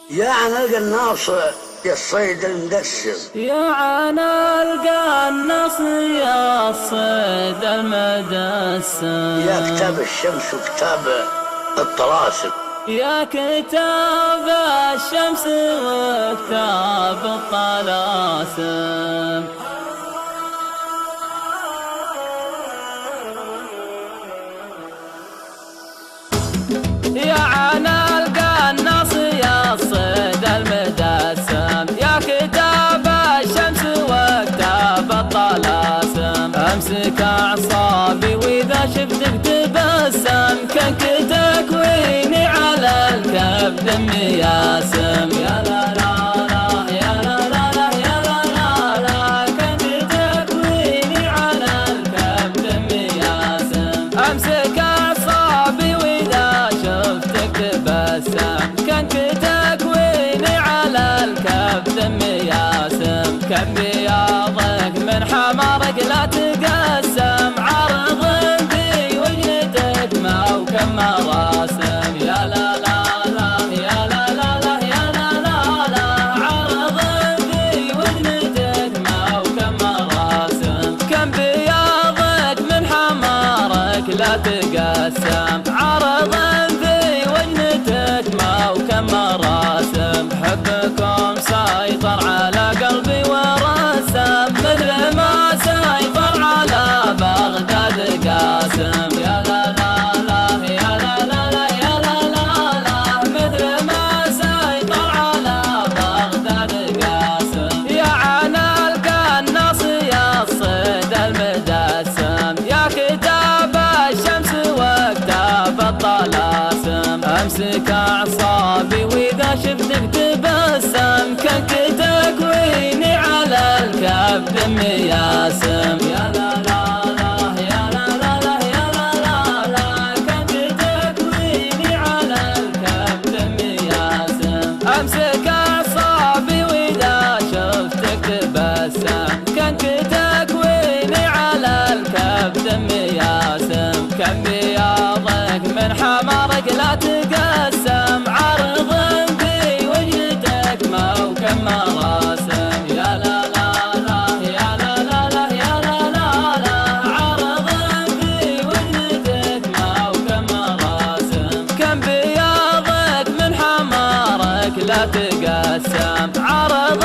يا عنق الناص يا الصيد المدسم، يا عنق الناص يا الصيد المدسم، يا كتاب الشمس وكتاب الطلاسم، يا كتاب الشمس وكتاب الطلاسم. يا عنق الناص يا الصيد المدسم، يا كتاب الشمس وكتاب الطلاسم. امسك اعصابي واذا شفتك تبسم، كان تكويني على الكبد مياسم. يا لا لا لا يا لا لا لا يا لا لا لا، كان تكويني على الكبد مياسم. امسك اعصابي واذا شفتك تبسم، كان تكويني على الكبد مياسم. كان بياضك من حمرك لا تقسم، عرض في وجهتك ما وكم مراسم. يا لا لا لا يا لا لا لا يا لا لا لا، عرض في وجهتك ما وكم مراسم. كان بياضك من حمرك لا تقسم، عرض في وجهتك ما وكم مراسم. حبكم سيطر على قلبي ورسم، مثل ما سيطر على بغداد قاسم. يا لا لا لا يا لا لا لا يا لا لا لا، مثل ما سيطر على بغداد قاسم. يا عنق الناص يا الصيد المدسم، يا كتاب الشمس وكتاب الطلاسم. امسك اعصابي واذا شفتك تبسم، كان تكويني على الكبد مياسم. يا لا لا لا يا لا لا لا يا لا لا لا، كان تكويني على الكبد مياسم. امسك اعصابي واذا شفتك تبسم، كان تكويني على الكبد مياسم. كان بياضك من حمرك لا تقسم، عرض في وجهتك ما وكم مراسم. يا لا لا لا يا لا لا لا يا لا لا لا، عرض في وجهتك ما وكم مراسم. كان بياضك من حمرك لا تقسم، عرض